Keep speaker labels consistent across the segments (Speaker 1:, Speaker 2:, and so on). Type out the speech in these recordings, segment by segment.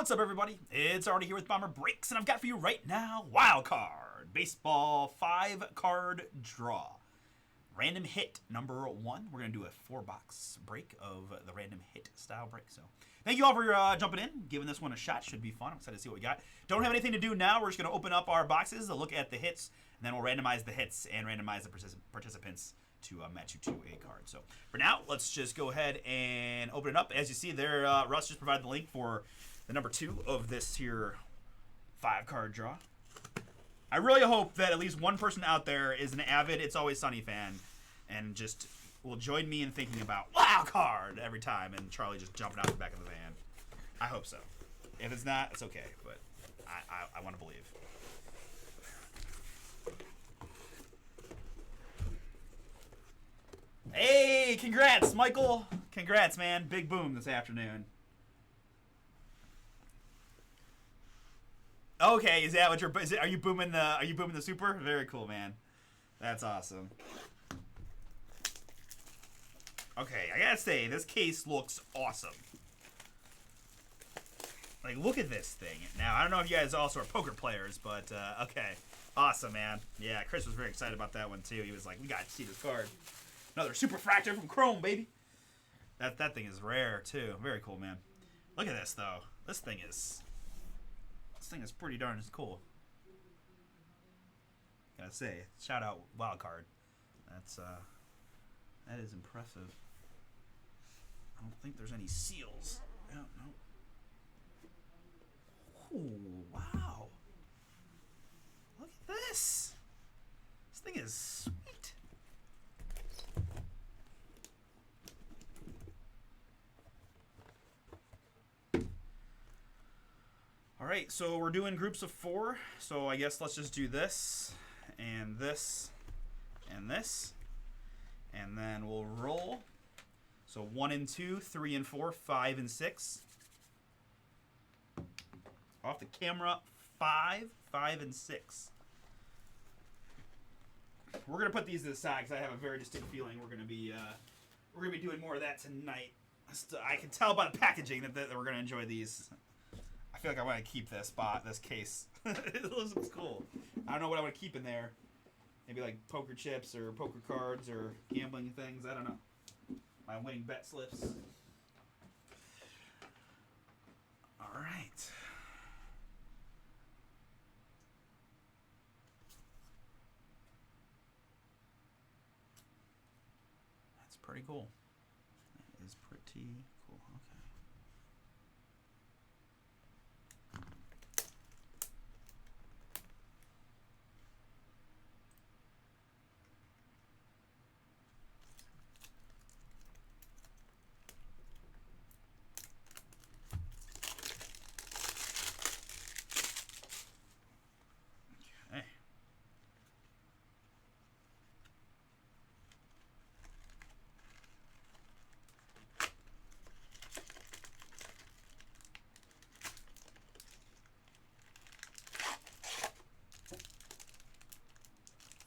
Speaker 1: What's up, everybody? It's already here with Bomber Breaks, and I've got for you right now Wild Card Baseball 5-card draw. Random hit number 1. We're going to do a 4-box break of the random hit style break. So thank you all for jumping in, giving this one a shot. Should be fun. I'm excited to see what we got. Don't have anything to do now. We're just going to open up our boxes, look at the hits, and then we'll randomize the hits and randomize the participants to match you to a card. So for now, let's just go ahead and open it up. As you see there, Russ just provided the link for the number 2 of this here 5-card draw. I really hope that at least one person out there is an avid It's Always Sunny fan and just will join me in thinking about Wild Card every time, and Charlie just jumping out the back of the van. I hope so. If it's not, it's okay, but I want to believe. Hey, congrats, Michael. Congrats, man. Big boom this afternoon. Okay, is that what you're? Are you booming the? Are you booming the super? Very cool, man. That's awesome. Okay, I gotta say, this case looks awesome. Like, look at this thing. Now, I don't know if you guys also are poker players, but okay, awesome, man. Yeah, Chris was very excited about that one too. He was like, "We gotta see this card." Another super fractor from Chrome, baby. That thing is rare too. Very cool, man. Look at this though. This thing is pretty darn cool. Gotta say, shout out Wild Card. That is impressive. I don't think there's any seals. No. Ooh, wow. Look at this. This thing is sweet. Alright, so we're doing groups of 4, so I guess let's just do this, and this, and this, and then we'll roll. So 1 and 2, 3 and 4, 5 and 6. Off the camera, 5, 5 and 6. We're going to put these to the side because I have a very distinct feeling we're going to be doing more of that tonight. I can tell by the packaging that we're going to enjoy these. I feel like I want to keep this case. It looks cool. I don't know what I want to keep in there. Maybe like poker chips or poker cards or gambling things. I don't know. My winning bet slips. All right. That's pretty cool. That is pretty cool. Okay.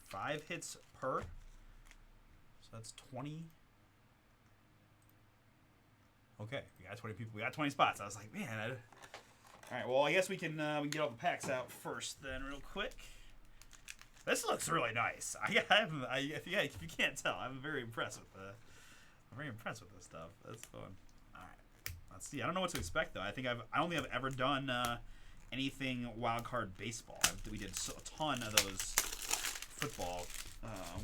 Speaker 1: Five hits per, so that's 20. Okay, we got 20 people. We got 20 spots. I was like, man. All right, well, I guess we can get all the packs out first, then, real quick. This looks really nice. If you can't tell, I'm very impressed with this stuff. That's fun. All right, let's see. I don't know what to expect though. I don't think I've ever done anything Wild Card Baseball. We did a ton of those football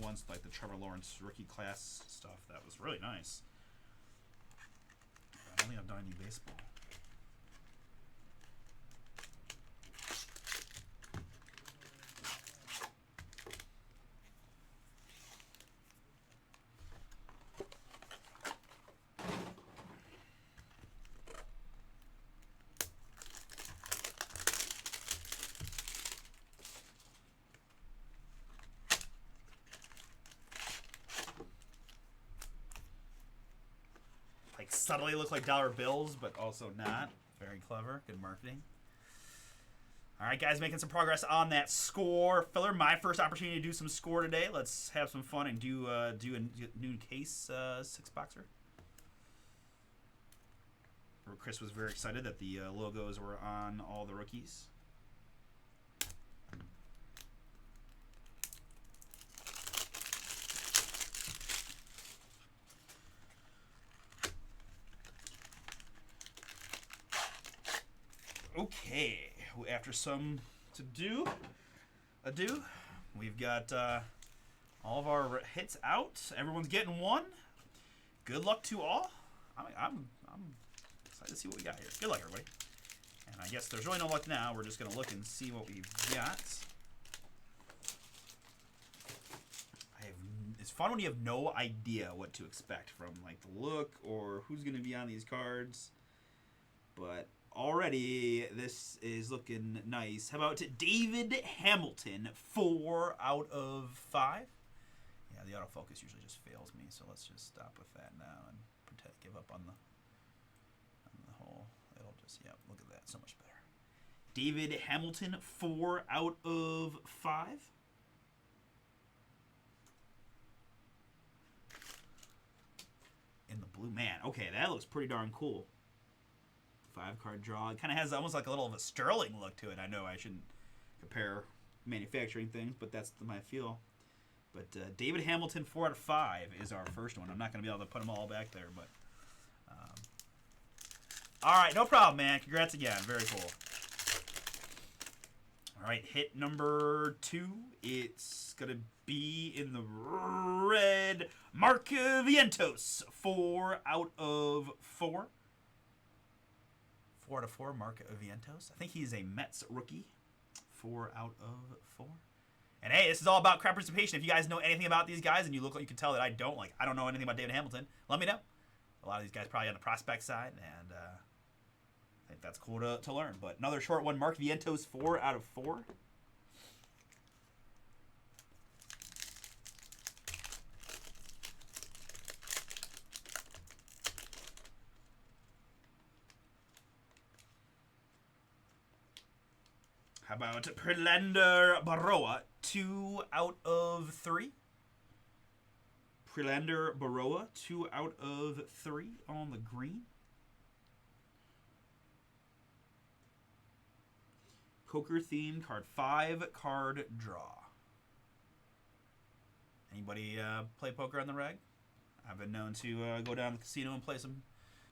Speaker 1: ones, like the Trevor Lawrence rookie class stuff. That was really nice. I don't think I've done any baseball. Like subtly look like dollar bills, but also not. Very clever. Good marketing. All right, guys, making some progress on that score filler. My first opportunity to do some score today. Let's have some fun and do a new case 6-boxer. Chris was very excited that the logos were on all the rookies. Okay, after some ado, we've got all of our hits out. Everyone's getting one. Good luck to all. I'm excited to see what we got here. Good luck, everybody. And I guess there's really no luck now. We're just going to look and see what we've got. It's fun when you have no idea what to expect from like the look or who's going to be on these cards. But already this is looking nice. How about David Hamilton, 4 out of 5? Yeah, the autofocus usually just fails me, so let's just stop with that now and give up on the whole. It'll just, yeah, look at that, so much better. David Hamilton, 4 out of 5. In the blue, man. Okay, that looks pretty darn cool. 5-card draw. It kind of has almost like a little of a Sterling look to it. I know I shouldn't compare manufacturing things, but that's my feel. But David Hamilton, 4 out of 5 is our first one. I'm not going to be able to put them all back there, but all right, no problem, man. Congrats again. Very cool. All right, hit number 2. It's going to be in the red. Mark Vientos, 4 out of 4. 4 out of 4, Mark Vientos. I think he's a Mets rookie. 4 out of 4. And hey, this is all about crowd participation. If you guys know anything about these guys and you look like you can tell that I don't know anything about David Hamilton, let me know. A lot of these guys probably on the prospect side, and I think that's cool to learn. But another short one, Mark Vientos, 4 out of 4. How about Prelander Baroa, 2 out of 3? Prelander Baroa, 2 out of 3 on the green. Poker themed card, 5-card draw. Anybody play poker on the reg? I've been known to go down to the casino and play some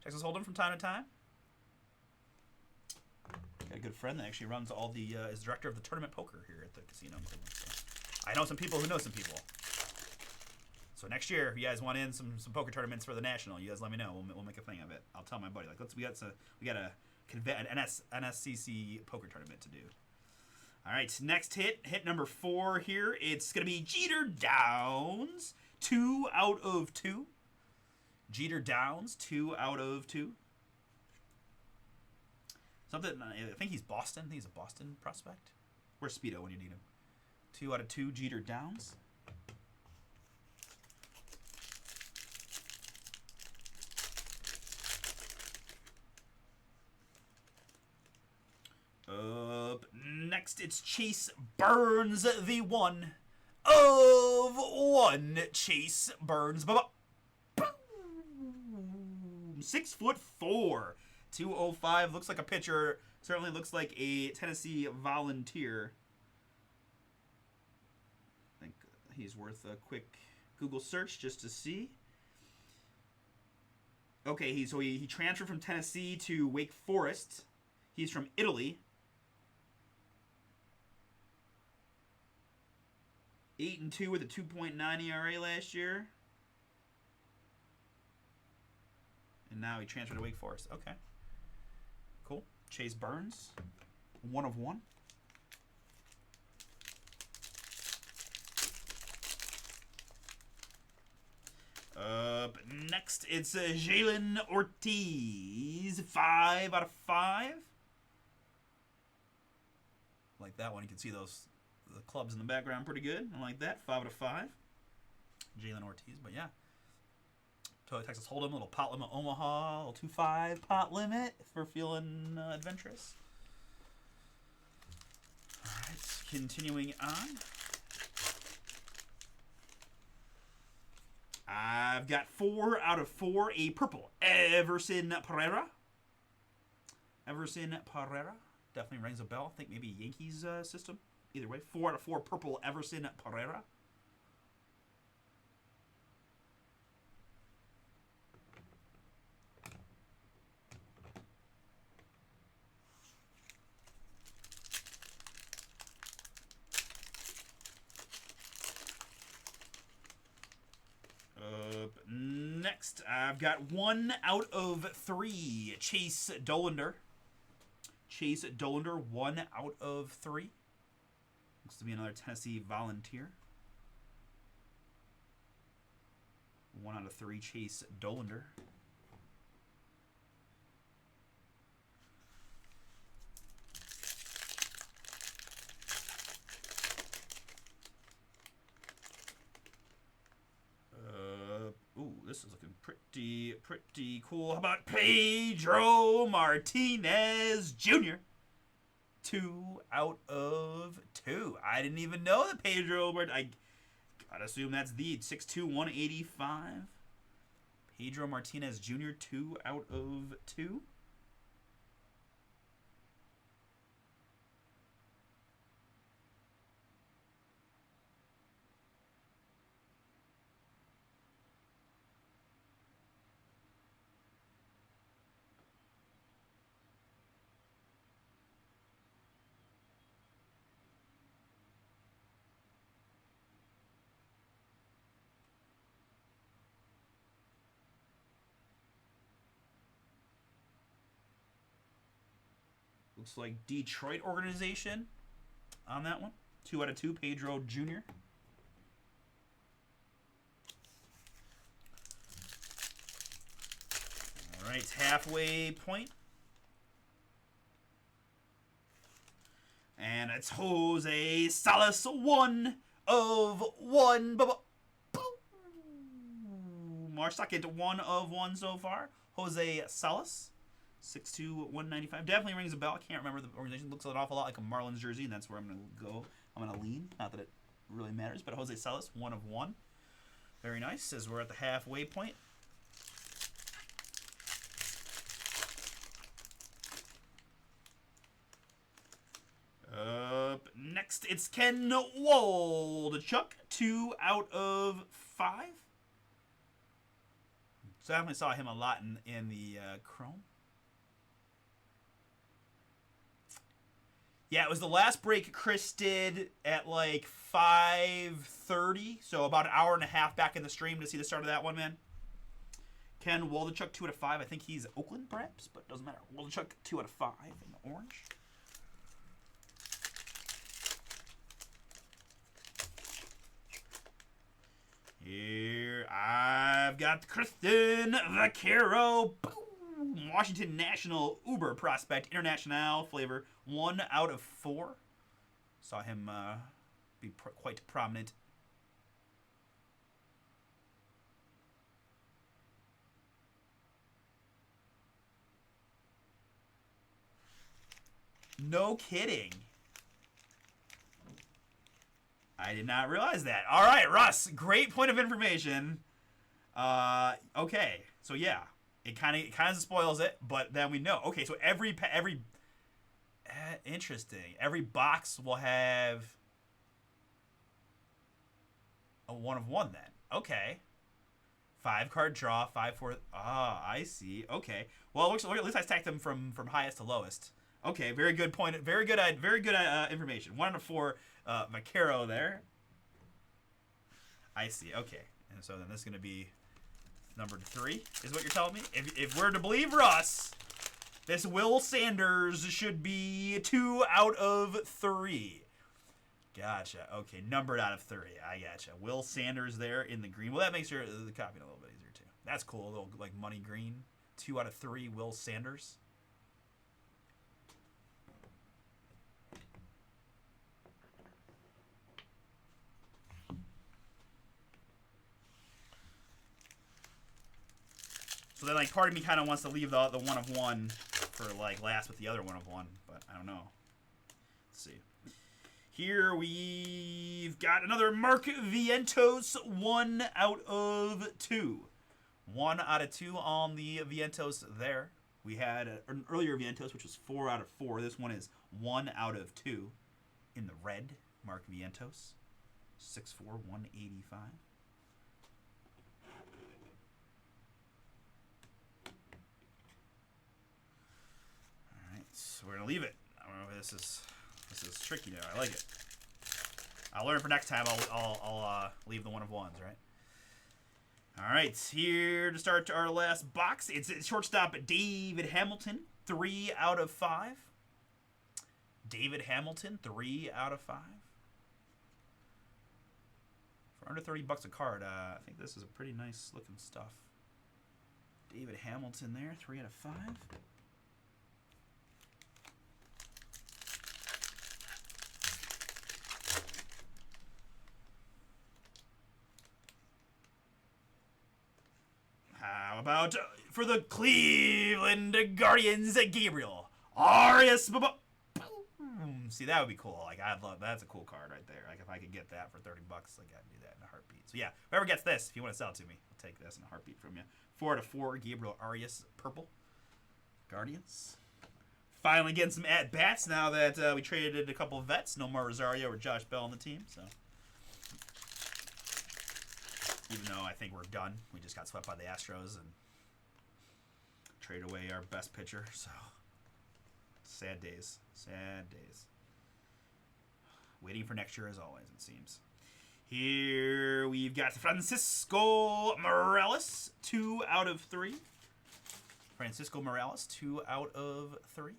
Speaker 1: Texas Hold'em from time to time. Got a good friend that actually runs all the is director of the tournament poker here at the casino in Cleveland. So I know some people who know some people. So next year, if you guys want in some poker tournaments for the national, you guys let me know. We'll make a thing of it. I'll tell my buddy like we got an NSCC poker tournament to do. All right, next hit number 4 here. It's gonna be Jeter Downs, 2 out of 2. Jeter Downs, 2 out of 2. Something, I think he's Boston. I think he's a Boston prospect. Where's Speedo when you need him? 2 out of 2, Jeter Downs. Up next, it's Chase Burns, the 1 of 1. Chase Burns. Boom. 6'4". 205, looks like a pitcher. Certainly looks like a Tennessee Volunteer. I think he's worth a quick Google search just to see. Okay, he transferred from Tennessee to Wake Forest. He's from Italy. 8-2 with a 2.9 ERA last year. And now he transferred to Wake Forest. Okay. Cool. Chase Burns, 1 of 1. Up next, it's Jalen Ortiz, 5 out of 5. Like that one, you can see the clubs in the background pretty good. I like that, 5 out of 5. Jalen Ortiz, but yeah. Texas Hold'em, little pot limit Omaha, little 2.5 pot limit if we're feeling adventurous. All right, continuing on. I've got 4 out of 4, a purple Everson Pereira. Everson Pereira. Definitely rings a bell. I think maybe Yankees system. Either way, 4 out of 4 purple Everson Pereira. Next, I've got 1 out of 3. Chase Dollander. Chase Dollander, 1 out of 3. Looks to be another Tennessee Volunteer. 1 out of 3, Chase Dollander. Ooh, this is looking pretty cool. How about Pedro Martinez Jr.? 2 out of 2. I didn't even know that Pedro. I gotta assume that's the 6'2", 185. Pedro Martinez Jr. 2 out of 2. Looks like Detroit organization on that one. 2 out of 2, Pedro Jr. All right, halfway point. And it's Jose Salas, 1 of 1. Our second 1 of 1 so far. Jose Salas. 6'2", 195. Definitely rings a bell. I can't remember the organization. Looks an awful lot like a Marlins jersey, and that's where I'm going to go. I'm going to lean. Not that it really matters, but Jose Salas, 1 of 1. Very nice, as we're at the halfway point. Next, it's Ken Waldichuk, 2 out of 5. So I definitely saw him a lot in the Chrome. Yeah, it was the last break Chris did at like 5:30, so about an hour and a half back in the stream to see the start of that one, man. Ken Waldichuk, 2 out of 5. I think he's Oakland, perhaps, but doesn't matter. Waldichuk, 2 out of 5 in the orange. Here I've got Christian Vaquero. Washington National Uber prospect, International flavor, 1 out of 4. Saw him be quite prominent. No kidding. I did not realize that. All right, Russ, great point of information. Okay, so yeah. It kind of spoils it, but then we know. Okay, so every interesting. Every box will have a 1 of 1 then. Okay. 5-card draw, 5-4. Ah, I see. Okay. Well, it looks at least I stacked them from highest to lowest. Okay, very good point. Very good information. 1 out of 4 Vaquero there. I see. Okay. And so then this is going to be number 3 is what you're telling me? If we're to believe Russ, this Will Sanders should be 2 out of 3. Gotcha. Okay, numbered out of 3. I gotcha. Will Sanders there in the green. Well, that makes the copying a little bit easier too. That's cool. A little like money green. 2 out of 3. Will Sanders. So then, like, part of me kind of wants to leave the 1 of 1 for, like, last with the other 1 of 1, but I don't know. Let's see. Here we've got another Mark Vientos, 1 out of 2. 1 out of 2 on the Vientos there. We had an earlier Vientos, which was 4 out of 4. This one is 1 out of 2 in the red. Mark Vientos. 6'4", 185. Alright, so we're going to leave it. I don't know if this is tricky now. I like it. I'll learn for next time. I'll leave the 1 of 1s, right? All right, here to start our last box. It's shortstop David Hamilton, 3 out of 5. David Hamilton, 3 out of 5. For under $30 a card, I think this is a pretty nice looking stuff. David Hamilton there, 3 out of 5. How about for the Cleveland Guardians, Gabriel Arias? Boom. See, that would be cool. Like, I'd love that's a cool card right there. Like, if I could get that for $30, like, I'd do that in a heartbeat. So yeah, whoever gets this, if you want to sell it to me, I'll take this in a heartbeat from you. 4 out of 4, Gabriel Arias, purple. Guardians. Finally getting some at bats now that we traded a couple of vets. No more Rosario or Josh Bell on the team. So. Even though I think we're done. We just got swept by the Astros and traded away our best pitcher. So, sad days. Sad days. Waiting for next year as always, it seems. Here we've got Francisco Morales, 2 out of 3. Francisco Morales, 2 out of 3.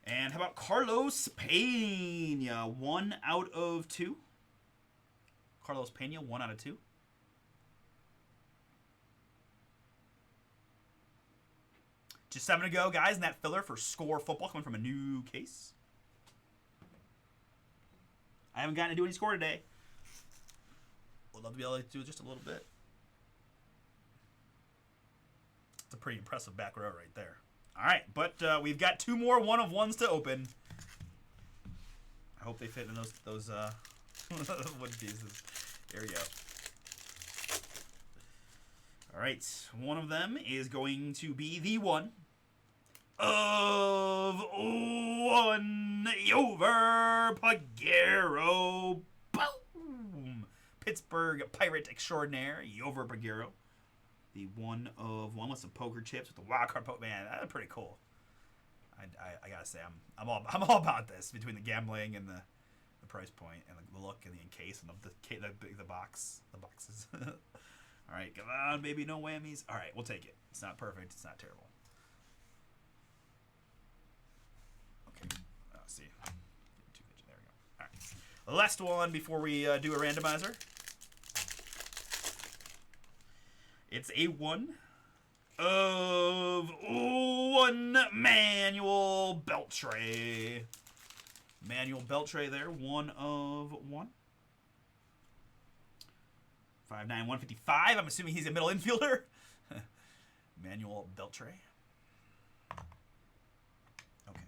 Speaker 1: And how about Carlos Pena? 1 out of 2. Carlos Pena, 1 out of 2. Just 7 to go, guys, in that filler for Score Football coming from a new case. I haven't gotten to do any score today. Would love to be able to do just a little bit. It's a pretty impressive back row right there. All right, but we've got 2 more 1 of 1s to open. I hope they fit in those wood pieces. There we go. All right, one of them is going to be the 1 of 1 over Pagero. Boom! Pittsburgh Pirate Extraordinaire, Yover Pagero. The 1 of 1 with some poker chips with the wild card poker. Man, that's pretty cool. I gotta say, I'm all about this, between the gambling and the price point and the look and the encase and the boxes. All right, come on, baby, no whammies. All right, we'll take it. It's not perfect. It's not terrible. Okay, see. There we go. All right, last one before we do a randomizer. It's a 1 of 1 Manuel Beltre. Manuel Beltre there, 1 of 1. 5'9", 155. I'm assuming he's a middle infielder. Manuel Beltre. Okay.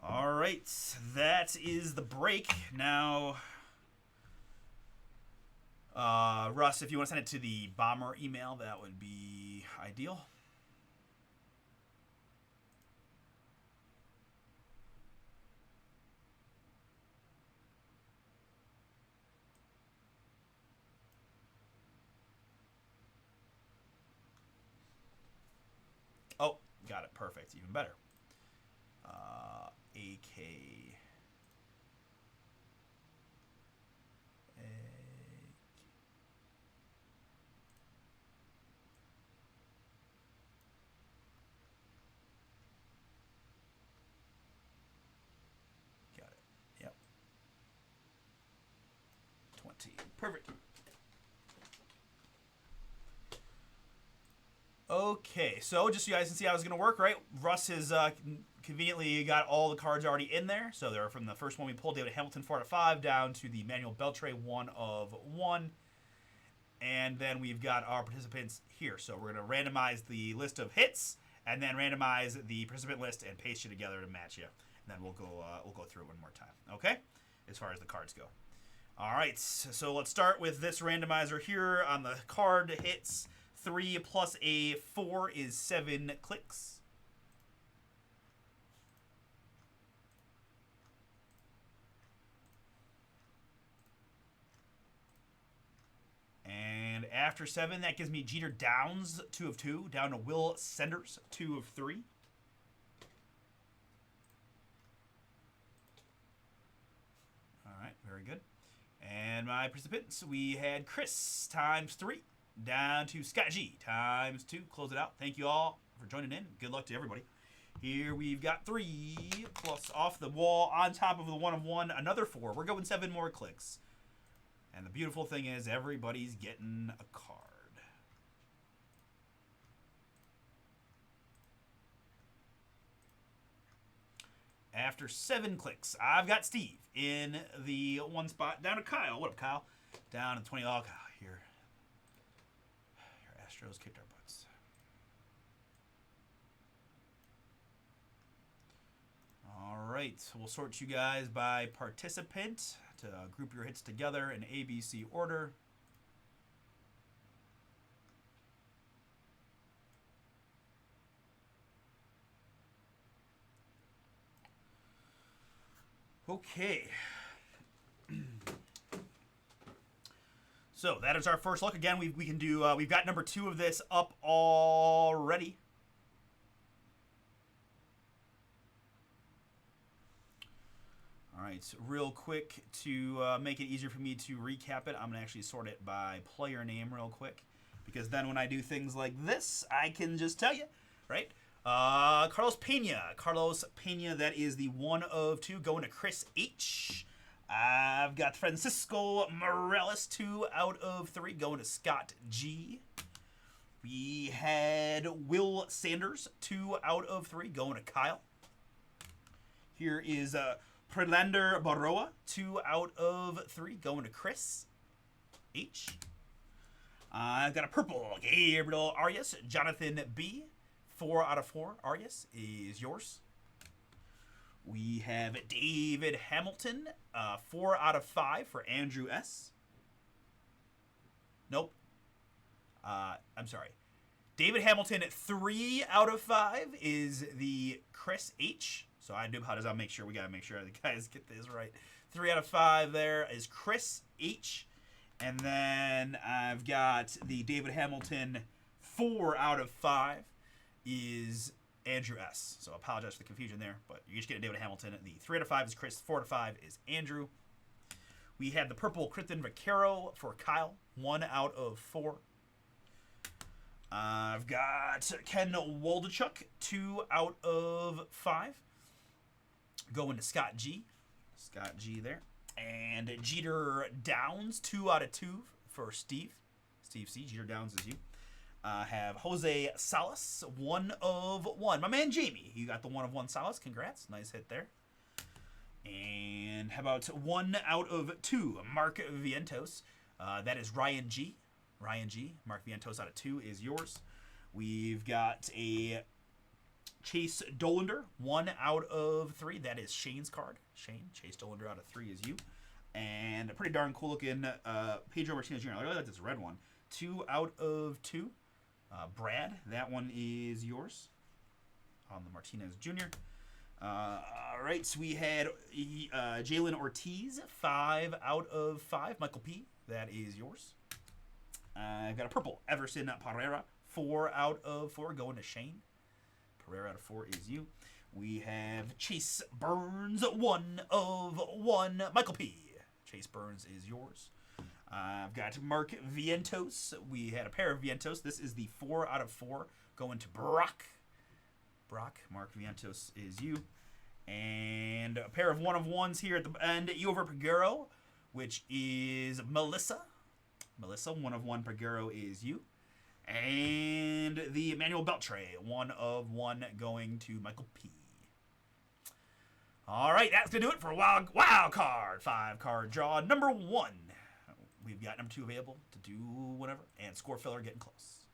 Speaker 1: All right, that is the break. Now, Russ, if you want to send it to the Bomber email, that would be ideal. Oh, got it. Perfect. Even better. AK. Got it. Yep. 20. Perfect. Okay, so just so you guys can see how it's going to work, right? Russ has conveniently got all the cards already in there. So they're from the first one we pulled, David Hamilton, 4 out of 5, down to the Manuel Beltre, 1 of 1. And then we've got our participants here. So we're going to randomize the list of hits and then randomize the participant list and paste you together to match you. And then we'll go through it one more time. Okay, as far as the cards go. All right, so let's start with this randomizer here. On the card hits, 3 plus a 4 is 7 clicks. And after 7, that gives me Jeter Downs, 2 of 2, down to Will Senders, 2 of 3. All right, very good. And my participants, we had Chris times 3, down to Scott G times 2. Close it out. Thank you all for joining in. Good luck to everybody. Here we've got 3 plus off the wall on top of the 1 of 1, another 4. We're going 7 more clicks. And the beautiful thing is everybody's getting a card. After 7 clicks, I've got Steve in the 1 spot. Down to Kyle. What up, Kyle? Down to 20. Oh, Kyle, your Astros kicked our butts. All right, so we'll sort you guys by participant to group your hits together in ABC order. Okay. So that is our first look. Again, we can do. We've got number 2 of this up already. All right, so real quick to make it easier for me to recap it, I'm going to actually sort it by player name real quick. Because then when I do things like this, I can just tell you, right? Carlos Pena, that is the 1 of 2 going to Chris H. I've got Francisco Morales, 2 out of 3 going to Scott G. We had Will Sanders, 2 out of 3 going to Kyle. Here is Prelander Baroa, 2 out of 3 going to Chris H. I've got a purple, Gabriel Arias, Jonathan B. 4 out of 4, Arias is yours. We have David Hamilton, 4 out of 5 for Andrew S. Nope. I'm sorry. David Hamilton, 3 out of 5 is the Chris H. So I do apologize. We gotta make sure the guys get this right. 3 out of 5 there is Chris H. And then I've got the David Hamilton 4 out of 5 is Andrew S. So I apologize for the confusion there, but you're just getting David Hamilton. The 3 out of 5 is Chris, 4 out of 5 is Andrew. We have the purple Crichton Vaquero for Kyle, 1 out of 4. I've got Ken Waldachuk, 2 out of 5. Going to Scott G. Scott G there. And Jeter Downs, 2 out of 2 for Steve. Steve C. Jeter Downs is you. Have Jose Salas, 1 of 1. My man Jamie, you got the 1 of 1 Salas. Congrats. Nice hit there. And how about 1 out of 2, Mark Vientos. That is Ryan G. Ryan G. Mark Vientos out of 2 is yours. We've got a Chase Dollander, 1 out of 3. That is Shane's card. Shane, Chase Dollander out of 3 is you. And a pretty darn cool looking Pedro Martinez Jr. I really like this red one. 2 out of 2. Brad, that one is yours on the Martinez Jr. All right, so we had Jalen Ortiz, 5 out of 5. Michael P., that is yours. I've got a purple Everson Pereira, 4 out of 4, going to Shane. Pereira out of 4 is you. We have Chase Burns, 1 of 1. Michael P. Chase Burns is yours. I've got Mark Vientos. We had a pair of Vientos. This is the 4 out of 4 going to Brock. Mark Vientos is you. And a pair of 1 of 1s here at the end. Yover Peguero, which is Melissa. 1 of 1 Peguero is you. And the Emmanuel Beltre, 1 of 1 going to Michael P. All right, that's going to do it for Wild Card 5-card draw number 1. We've got number 2 available to do whatever, and score filler getting close.